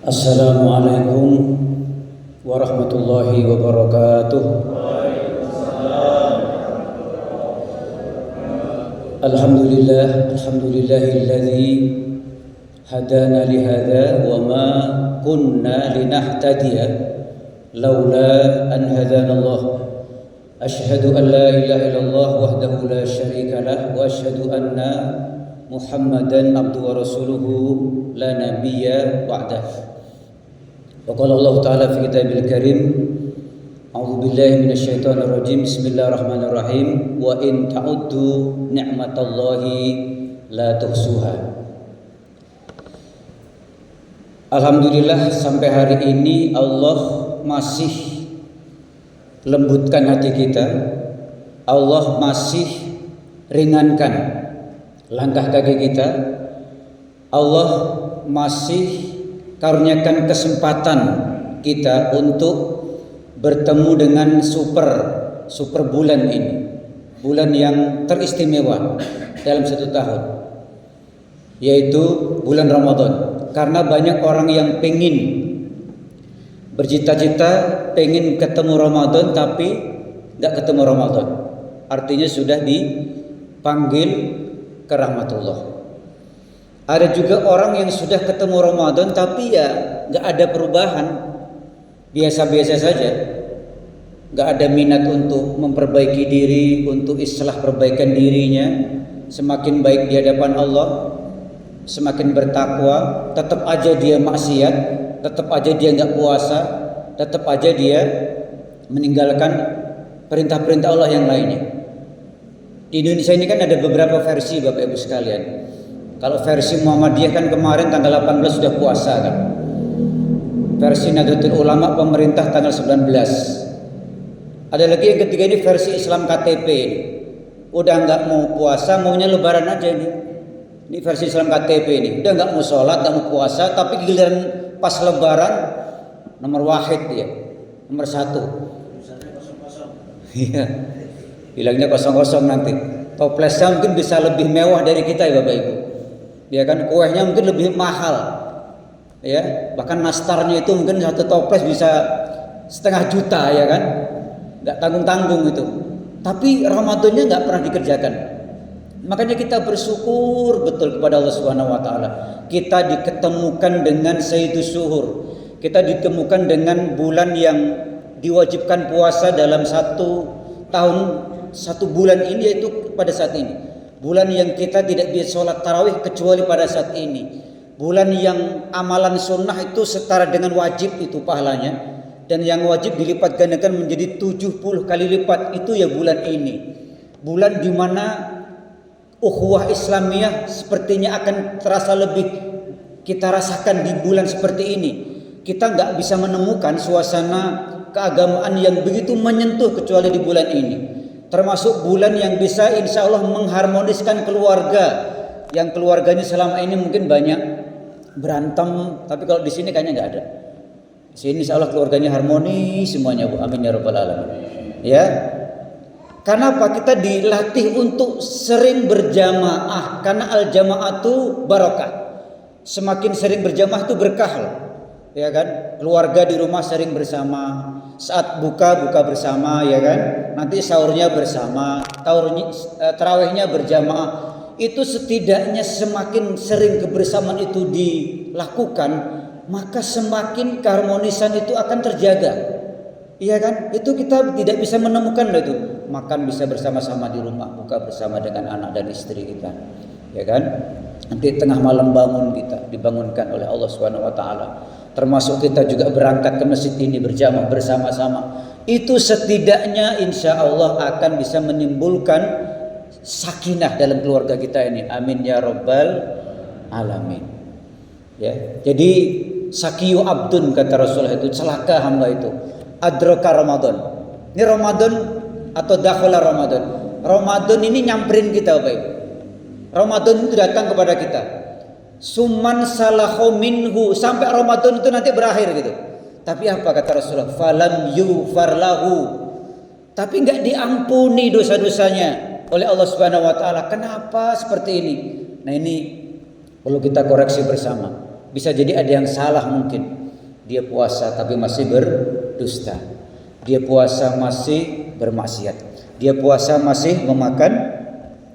Assalamualaikum warahmatullahi wabarakatuh. Alhamdulillahilladzi hadana lihada wa ma kunna linahtadiya laula an hadana Allah. Asyhadu an la ilaha illallah wahdahu la syarika lah wa asyhadu anna Muhammadan abduhu wa rasuluhu la nabiyya ba'dah. Wa qala Allah Ta'ala fi kitabil karim, a'udzu billahi minasyaitonir rajim, bismillahirrahmanirrahim, wa in ta'uddu ni'matallahi la tuhsuha. Alhamdulillah, sampai hari ini Allah masih lembutkan hati kita. Allah masih ringankan langkah kaki kita. Allah masih karuniakan kesempatan kita untuk bertemu dengan super bulan ini, bulan yang teristimewa dalam satu tahun, yaitu bulan Ramadan. Karena banyak orang yang pengen bercita-cita pengen ketemu Ramadan tapi nggak ketemu Ramadan, artinya sudah dipanggil ke rahmatullah. Ada juga orang yang sudah ketemu Ramadan tapi ya nggak ada perubahan, biasa-biasa saja, nggak ada minat untuk memperbaiki diri, untuk islah perbaikan dirinya, semakin baik di hadapan Allah, semakin bertakwa, tetap aja dia maksiat, tetap aja dia nggak puasa, tetap aja dia meninggalkan perintah-perintah Allah yang lainnya. Di Indonesia ini kan ada beberapa versi, Bapak Ibu sekalian. Kalau versi Muhammadiyah kan kemarin tanggal 18 sudah puasa kan. Versi Nahdlatul Ulama pemerintah tanggal 19. Ada lagi yang ketiga, ini versi Islam KTP ini. Udah nggak mau puasa, maunya lebaran aja ini. Ini versi Islam KTP ini. Udah nggak mau sholat, nggak mau puasa, tapi giliran pas lebaran nomor wahid dia, nomor 1. Iya. Bilangnya kosong-kosong nanti. Toplesnya mungkin bisa lebih mewah dari kita ya Bapak Ibu. Ya kan, kuehnya mungkin lebih mahal. Ya, bahkan nastarnya itu mungkin satu toples bisa 1,5 juta ya kan. Enggak tanggung-tanggung itu. Tapi Ramadannya enggak pernah dikerjakan. Makanya kita bersyukur betul kepada Allah Subhanahu wa taala. Kita diketemukan dengan Sayyidus Syuhur. Kita ditemukan dengan bulan yang diwajibkan puasa dalam satu tahun, satu bulan ini, yaitu pada saat ini. Bulan yang kita tidak bisa sholat tarawih kecuali pada saat ini. Bulan yang amalan sunnah itu setara dengan wajib itu pahalanya. Dan yang wajib dilipat gandakan menjadi 70 kali lipat, itu ya bulan ini. Bulan di mana ukhuwah Islamiyah sepertinya akan terasa lebih kita rasakan di bulan seperti ini. Kita nggak bisa menemukan suasana keagamaan yang begitu menyentuh kecuali di bulan ini. Termasuk bulan yang bisa insya Allah mengharmoniskan keluarga, yang keluarganya selama ini mungkin banyak berantem, tapi kalau di sini kayaknya nggak ada. Di sini insya Allah keluarganya harmonis semuanya, Bu. Amin ya rabbal alamin. Ya, karena apa? Kita dilatih untuk sering berjamaah, karena al jamaatu barokah. Semakin sering berjamaah itu berkah loh. Ya kan, keluarga di rumah sering bersama, saat buka bersama, ya kan, nanti sahurnya bersama, tarawihnya berjamaah. Itu setidaknya semakin sering kebersamaan itu dilakukan, maka semakin keharmonisan itu akan terjaga. Iya kan, itu kita tidak bisa menemukan itu. Makan bisa bersama-sama di rumah, buka bersama dengan anak dan istri kita, ya kan. Nanti tengah malam bangun, kita dibangunkan oleh Allah Subhanahu wa taala. Termasuk kita juga berangkat ke masjid ini berjamaah bersama-sama. Itu setidaknya insya Allah akan bisa menimbulkan sakinah dalam keluarga kita ini. Amin ya rabbal alamin. Ya, jadi sakiyu abdun kata Rasulullah itu, celaka hamba itu. Adraka Ramadan. Ini Ramadan atau dakhala Ramadan. Ramadan ini nyamperin kita, Bapak. Ramadan itu datang kepada kita. Suman salahu minhu, sampai Ramadan itu nanti berakhir gitu. Tapi apa kata Rasulullah? Falam yughfar lahu. Tapi enggak diampuni dosa-dosanya oleh Allah Subhanahu wa taala. Kenapa seperti ini? Nah, ini perlu kita koreksi bersama. Bisa jadi ada yang salah mungkin. Dia puasa tapi masih berdusta. Dia puasa masih bermaksiat. Dia puasa masih memakan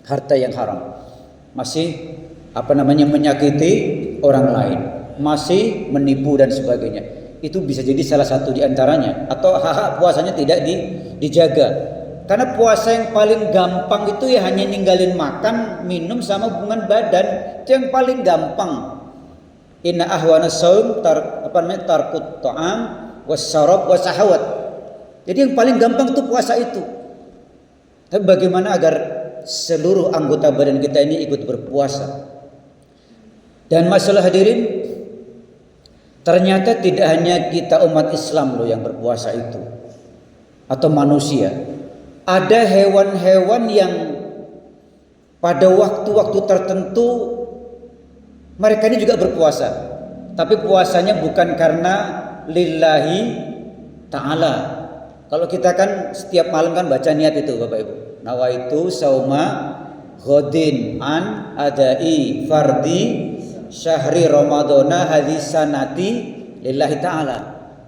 harta yang haram. Masih menyakiti orang lain. Masih menipu dan sebagainya. Itu bisa jadi salah satu di antaranya. Atau hak puasanya tidak dijaga. Karena puasa yang paling gampang itu ya hanya ninggalin makan, minum sama hubungan badan. Itu yang paling gampang. Inna ahwana shaum tarkut ta'am wasyarab wasahawat. Jadi yang paling gampang itu puasa itu. Tapi bagaimana agar seluruh anggota badan kita ini ikut berpuasa? Dan masalah hadirin, ternyata tidak hanya kita umat Islam loh yang berpuasa itu, atau manusia. Ada hewan-hewan yang pada waktu-waktu tertentu mereka ini juga berpuasa. Tapi puasanya bukan karena lillahi ta'ala. Kalau kita kan setiap malam kan baca niat itu Bapak Ibu. Nawaitu sauma ghadin an adai fardi syahri ramadhana hadisanati lillahi ta'ala.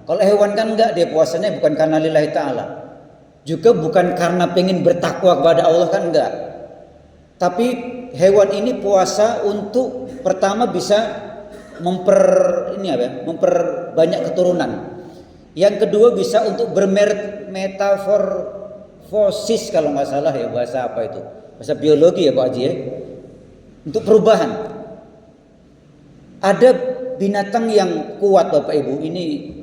Kalau hewan kan enggak, dia puasanya bukan karena lillahi ta'ala. Juga bukan karena pengen bertakwa kepada Allah kan enggak. Tapi hewan ini puasa untuk pertama bisa memperbanyak keturunan. Yang kedua bisa untuk bermetaforfosis kalau nggak salah ya, bahasa apa itu? Bahasa biologi ya Pak Haji ya. Untuk perubahan. Ada binatang yang kuat Bapak Ibu. Ini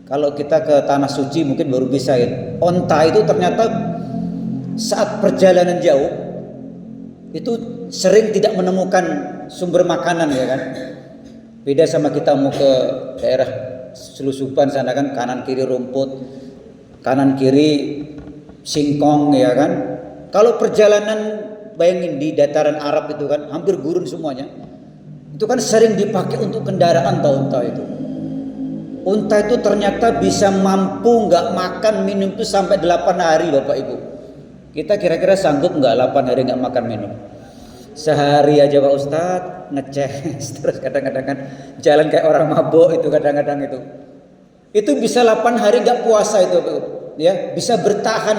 kalau kita ke tanah suci mungkin baru bisa ya. Onta itu ternyata saat perjalanan jauh itu sering tidak menemukan sumber makanan ya kan. Beda sama kita mau ke daerah selusupan sana kan, kanan kiri rumput, kanan kiri singkong ya kan. Kalau perjalanan bayangin di dataran Arab itu kan hampir gurun semuanya. Itu kan sering dipakai untuk kendaraan unta itu. Unta itu ternyata bisa mampu nggak makan minum itu sampai 8 hari Bapak Ibu. Kita kira-kira sanggup nggak 8 hari nggak makan minum? Sehari aja Pak Ustadz ngecek terus kadang-kadang kan jalan kayak orang mabuk itu kadang-kadang itu. Itu bisa 8 hari nggak puasa itu Bapak Ibu. Ya, bisa bertahan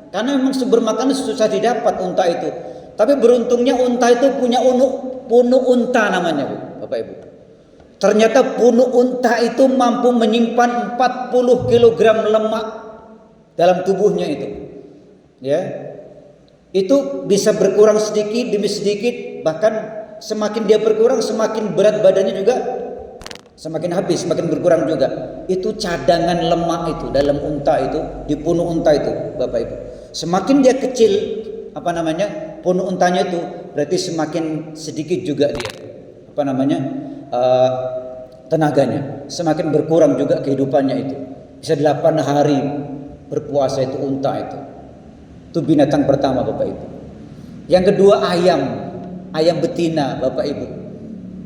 karena memang sumber makanan susah didapat unta itu. Tapi beruntungnya unta itu punya punuk unta namanya Bapak Ibu. Ternyata punuk unta itu mampu menyimpan 40 kg lemak dalam tubuhnya itu. Ya. Itu bisa berkurang sedikit demi sedikit, bahkan semakin dia berkurang semakin berat badannya juga semakin habis, semakin berkurang juga. Itu cadangan lemak itu dalam unta itu, di punuk unta itu, Bapak Ibu. Semakin dia kecil punuk untanya itu, berarti semakin sedikit juga dia tenaganya, semakin berkurang juga kehidupannya itu. Bisa 8 hari berpuasa itu unta itu. Itu binatang pertama Bapak Ibu. Yang kedua ayam betina Bapak Ibu.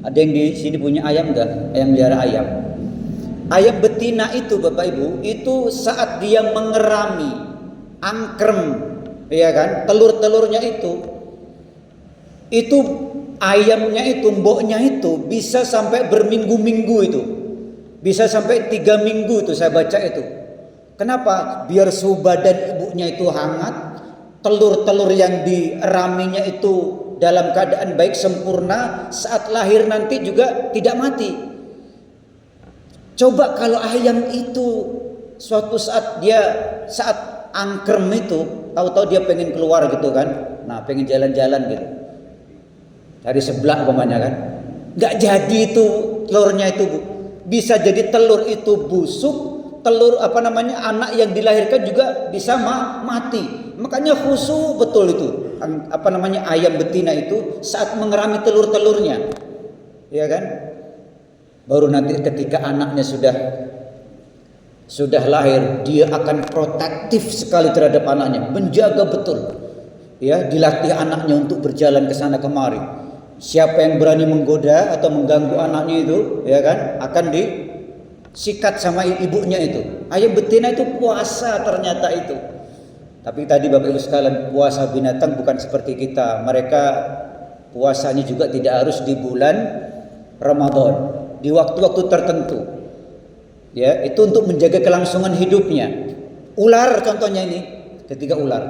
Ada yang di sini punya ayam enggak? Yang melihara ayam. Ayam betina itu Bapak Ibu, itu saat dia mengerami angkrem, ya kan, telur-telurnya itu ayamnya itu, mboknya itu bisa sampai berminggu-minggu itu. Bisa sampai 3 minggu itu saya baca itu. Kenapa? Biar suhu badan ibunya itu hangat, telur-telur yang diraminya itu dalam keadaan baik sempurna, saat lahir nanti juga tidak mati. Coba kalau ayam itu suatu saat angkrem itu, tahu-tahu dia pengen keluar gitu kan. Nah, pengen jalan-jalan gitu. Dari sebelah umpamanya kan. Enggak jadi itu telurnya itu, Bu. Bisa jadi telur itu busuk, telur anak yang dilahirkan juga bisa mati. Makanya khusyuk betul itu ayam betina itu saat mengerami telur-telurnya, ya kan. Baru nanti ketika anaknya sudah lahir, dia akan protektif sekali terhadap anaknya, menjaga betul, ya, dilatih anaknya untuk berjalan ke sana kemari. Siapa yang berani menggoda atau mengganggu anaknya itu, ya kan, akan disikat sama ibunya itu. Ayam betina itu puasa ternyata itu. Tapi tadi Bapak Ibu sekalian, puasa binatang bukan seperti kita. Mereka puasanya juga tidak harus di bulan Ramadan. di waktu-waktu tertentu. Ya, itu untuk menjaga kelangsungan hidupnya. Ular contohnya ini, ketiga ular.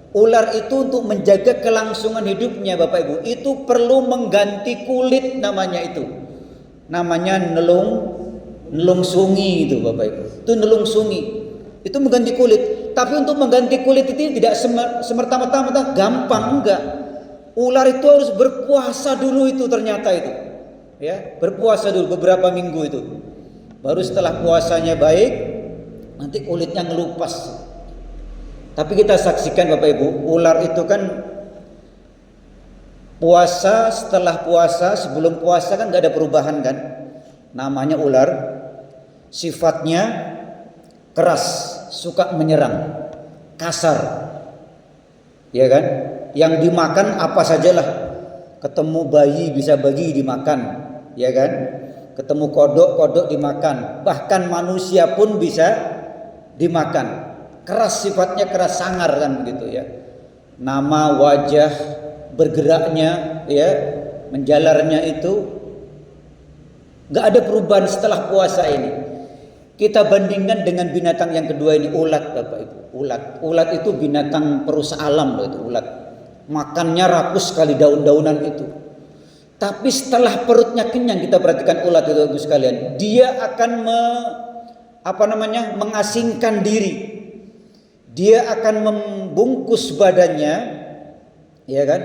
Ular itu untuk menjaga kelangsungan hidupnya Bapak Ibu, itu perlu mengganti kulit namanya itu. Namanya nelung sungi itu Bapak Ibu. Itu nelung sungi. Itu mengganti kulit. Tapi untuk mengganti kulit itu tidak semerta-merta gampang, enggak. Ular itu harus berpuasa dulu itu ternyata itu. Ya, berpuasa dulu beberapa minggu itu. Baru setelah puasanya baik, nanti kulitnya ngelupas. Tapi kita saksikan Bapak Ibu, ular itu kan puasa, setelah puasa, sebelum puasa kan gak ada perubahan kan. Namanya ular, sifatnya keras, suka menyerang, kasar. Ya kan? Yang dimakan apa sajalah. Ketemu bayi bisa bayi dimakan, ya kan? Ketemu kodok dimakan, bahkan manusia pun bisa dimakan. Keras sifatnya, keras sangar kan begitu ya. Nama, wajah, bergeraknya ya, menjalarnya itu nggak ada perubahan setelah puasa ini. Kita bandingkan dengan binatang yang kedua ini, ulat Bapak Ibu. Ulat itu binatang perusak alam loh itu ulat. Makannya rakus sekali daun-daunan itu. Tapi setelah perutnya kenyang, kita perhatikan ulat itu Ibu sekalian, dia akan mengasingkan diri. Dia akan membungkus badannya, ya kan?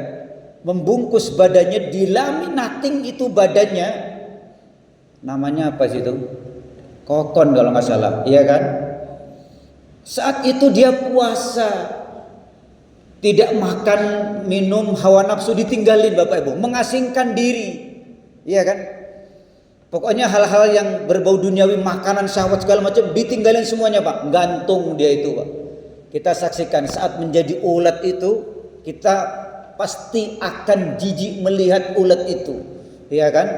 Membungkus badannya, dilaminating itu badannya. Namanya apa sih itu? Kokon kalau nggak salah, iya kan? Saat itu dia puasa. Tidak makan, minum, hawa nafsu ditinggalin Bapak Ibu, mengasingkan diri. Iya kan? Pokoknya hal-hal yang berbau duniawi, makanan, syahwat segala macam ditinggalin semuanya Pak. Gantung dia itu Pak. Kita saksikan saat menjadi ulat itu, kita pasti akan jijik melihat ulat itu. Iya kan?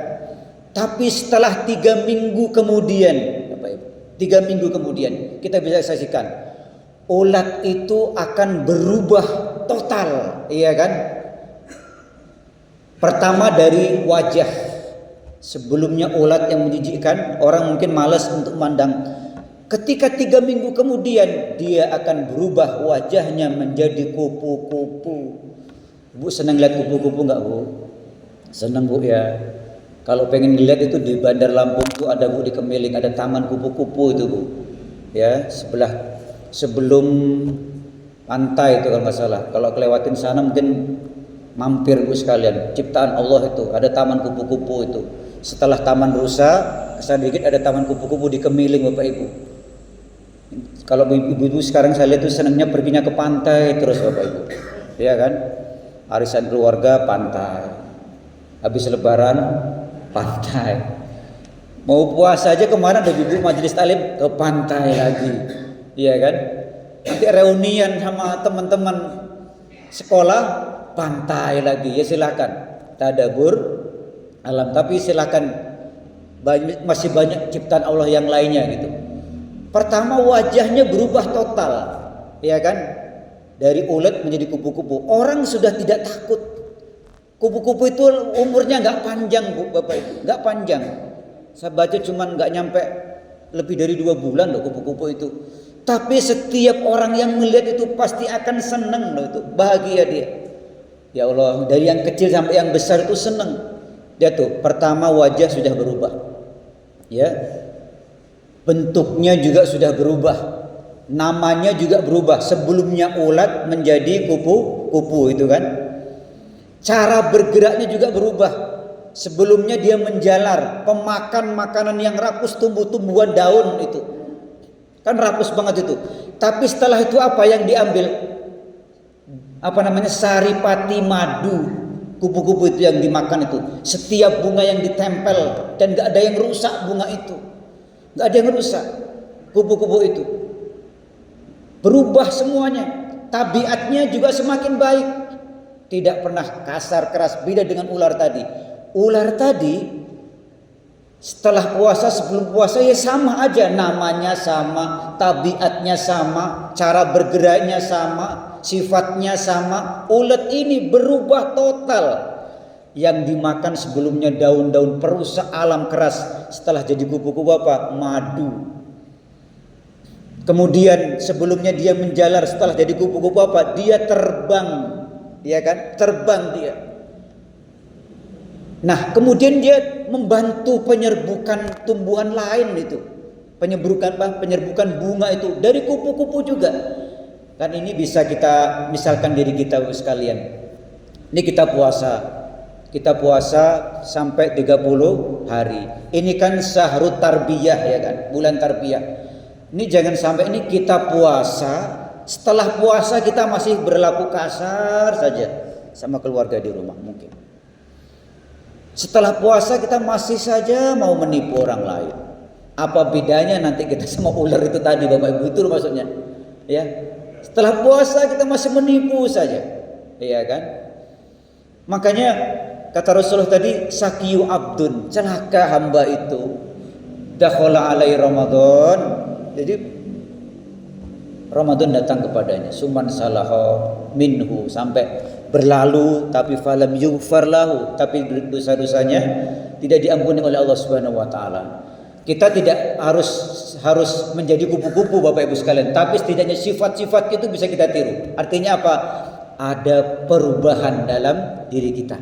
Tapi setelah 3 minggu kemudian Bapak Ibu, 3 minggu kemudian kita bisa saksikan ulat itu akan berubah total, iya kan? Pertama dari wajah. Sebelumnya ulat yang menjijikkan, orang mungkin malas untuk mandang. Ketika 3 minggu kemudian dia akan berubah wajahnya menjadi kupu-kupu. Bu senang lihat kupu-kupu enggak Bu? Senang Bu ya. Kalau pengen lihat itu di Bandar Lampung itu ada Bu, di Kemiling ada taman kupu-kupu itu Bu. Ya, sebelum pantai itu kalau nggak salah. Kalau kelewatin sana mungkin mampir Bu sekalian. Ciptaan Allah itu ada taman kupu-kupu itu. Setelah taman rusak, sedikit ada taman kupu-kupu di Kemiling Bapak Ibu. Kalau ibu-ibu sekarang saya lihat itu senangnya perginya ke pantai terus Bapak Ibu. Iya kan? Arisan keluarga pantai. Habis lebaran pantai. Mau puasa aja kemarin ada ibu majelis taklim ke pantai lagi. Iya kan? Nanti reunian sama teman-teman sekolah pantai lagi. Ya silakan. Tadabur alam, tapi silakan, masih banyak ciptaan Allah yang lainnya gitu. Pertama wajahnya berubah total, ya kan? Dari ulet menjadi kupu-kupu. Orang sudah tidak takut. Kupu-kupu itu umurnya nggak panjang Bu, Bapak Ibu, nggak panjang. Saya baca cuman nggak nyampe lebih dari 2 bulan loh kupu-kupu itu. Tapi setiap orang yang melihat itu pasti akan senang loh itu, bahagia dia. Ya Allah, dari yang kecil sampai yang besar itu senang. Dia tuh pertama wajah sudah berubah, ya, bentuknya juga sudah berubah, namanya juga berubah. Sebelumnya ulat menjadi kupu-kupu itu kan. Cara bergeraknya juga berubah. Sebelumnya dia menjalar, pemakan makanan yang rakus, tumbuh-tumbuhan daun itu. Kan rakus banget itu. Tapi setelah itu apa yang diambil? Saripati madu. Kupu-kupu itu yang dimakan itu. Setiap bunga yang ditempel dan gak ada yang rusak bunga itu. Gak ada yang rusak kupu-kupu itu. Berubah semuanya. Tabiatnya juga semakin baik. Tidak pernah kasar keras, beda dengan ular tadi. Ular tadi setelah puasa, sebelum puasa ya sama aja, namanya sama, tabiatnya sama, cara bergeraknya sama, sifatnya sama. Ulat ini berubah total. Yang dimakan sebelumnya daun-daun perusak alam keras, setelah jadi kupu-kupu apa? Madu. Kemudian sebelumnya dia menjalar, setelah jadi kupu-kupu apa? Dia terbang, ya kan? Terbang dia. Nah, kemudian dia membantu penyerbukan tumbuhan lain itu. Penyerbukan bunga itu dari kupu-kupu juga. Kan ini bisa kita misalkan diri kita sekalian. Ini kita puasa sampai 30 hari. Ini kan syahrut tarbiyah, ya kan? Bulan tarbiyah. Ini jangan sampai ini kita puasa, setelah puasa kita masih berlaku kasar saja sama keluarga di rumah mungkin. Setelah puasa kita masih saja mau menipu orang lain. Apa bedanya nanti kita sama ular itu tadi, Bapak Ibu, itu maksudnya. Ya. Setelah puasa kita masih menipu saja. Iya kan? Makanya kata Rasulullah tadi, sakiyu abdun, celaka hamba itu. Dakhala alai Ramadan. Jadi Ramadan datang kepadanya, suman salaho minhu, sampai berlalu tapi falam yughfar lahu, tapi dosa-dosanya tidak diampuni oleh Allah Subhanahu wa taala. Kita tidak harus menjadi kupu-kupu Bapak Ibu sekalian, tapi setidaknya sifat-sifat itu bisa kita tiru. Artinya apa? Ada perubahan dalam diri kita.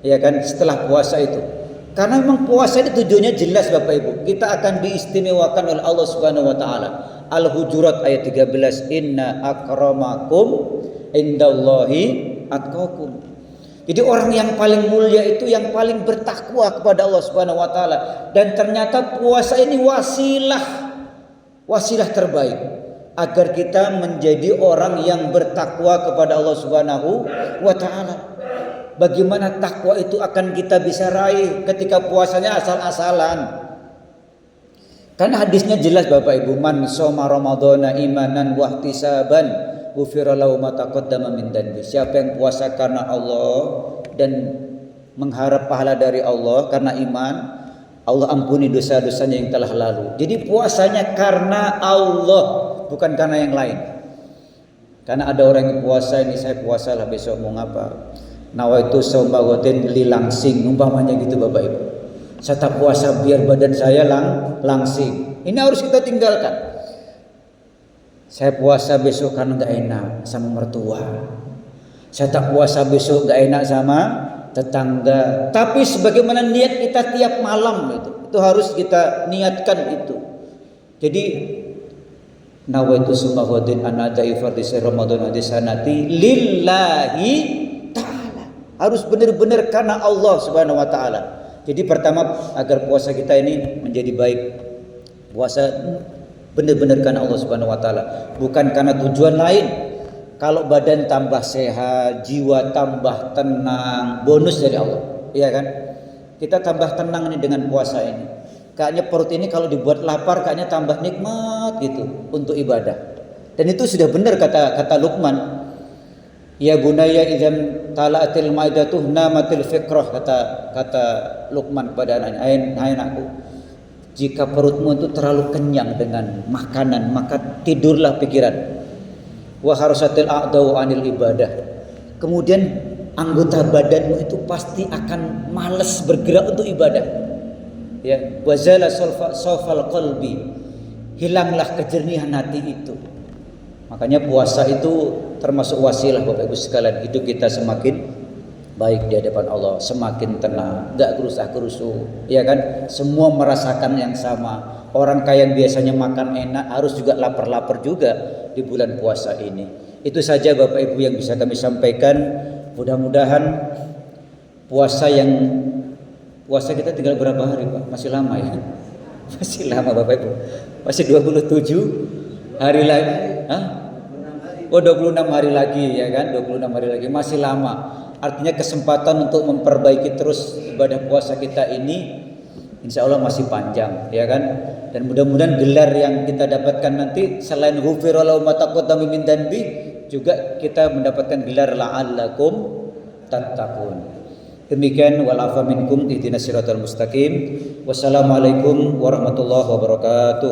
Ya kan, setelah puasa itu. Karena memang puasa itu tujuannya jelas Bapak Ibu. Kita akan diistimewakan oleh Allah Subhanahu wa taala. Al-Hujurat ayat 13, inna akramakum indallahi atqakum. Jadi orang yang paling mulia itu yang paling bertakwa kepada Allah Subhanahu wa taala, dan ternyata puasa ini wasilah terbaik agar kita menjadi orang yang bertakwa kepada Allah Subhanahu wa taala. Bagaimana takwa itu akan kita bisa raih ketika puasanya asal-asalan? Karena hadisnya jelas Bapak Ibu, man shoma ramadhana imanan wa ihtisaban ghufira lahu ma taqaddama min dhanbi. Siapa yang puasa karena Allah dan mengharap pahala dari Allah karena iman, Allah ampuni dosa-dosanya yang telah lalu. Jadi puasanya karena Allah, bukan karena yang lain. Karena ada orang yang puasa, ini saya puasa lah besok mau ngapa? Nawaitu shauma ghadin lilangsing, umpamanya gitu Bapak Ibu. Saya tak puasa biar badan saya langsing. Ini harus kita tinggalkan. Saya puasa besok karena gak enak sama mertua. Saya tak puasa besok gak enak sama tetangga. Tapi sebagaimana niat kita tiap malam itu harus kita niatkan itu. Jadi nawaitu shauma ghadin an adai fardhi Ramadan di sanati lillahi ta'ala. Harus benar-benar karena Allah Subhanahu wa taala. Jadi pertama, agar puasa kita ini menjadi baik, puasa benar-benar karena Allah Subhanahu wa taala, bukan karena tujuan lain. Kalau badan tambah sehat, jiwa tambah tenang, bonus dari Allah. Iya kan? Kita tambah tenang nih dengan puasa ini. Kayaknya perut ini kalau dibuat lapar kayaknya tambah nikmat gitu untuk ibadah. Dan itu sudah benar kata Luqman. Ya bunayya idzam tala'atil maidatuh namatil fikrah, kata Luqman kepada anaknya, hai anakku, jika perutmu itu terlalu kenyang dengan makanan maka tidurlah pikiran. Wa harasatil a'dau anil ibadah. Kemudian anggota badanmu itu pasti akan malas bergerak untuk ibadah. Ya, wazala sawfal qalbi. Hilanglah kejernihan hati itu. Makanya puasa itu termasuk wasilah Bapak Ibu sekalian, hidup kita semakin baik di hadapan Allah, semakin tenang, enggak gerusah-gerusu, ya kan? Semua merasakan yang sama. Orang kaya yang biasanya makan enak harus juga lapar-lapar juga di bulan puasa ini. Itu saja Bapak Ibu yang bisa kami sampaikan. Mudah-mudahan puasa kita tinggal berapa hari Pak? Masih lama ya? Masih lama Bapak Ibu. Masih 27 hari lagi. Hah? Oh 26 hari lagi ya kan, 26 hari lagi, masih lama. Artinya kesempatan untuk memperbaiki terus ibadah puasa kita ini insya Allah masih panjang ya kan. Dan mudah-mudahan gelar yang kita dapatkan nanti selain ghufira lahu ma taqaddama min dhanbi, juga kita mendapatkan gelar la'allakum tattaqun. Demikian wal afa minkum ihdinas siratal mustaqim. Wassalamualaikum warahmatullahi wabarakatuh.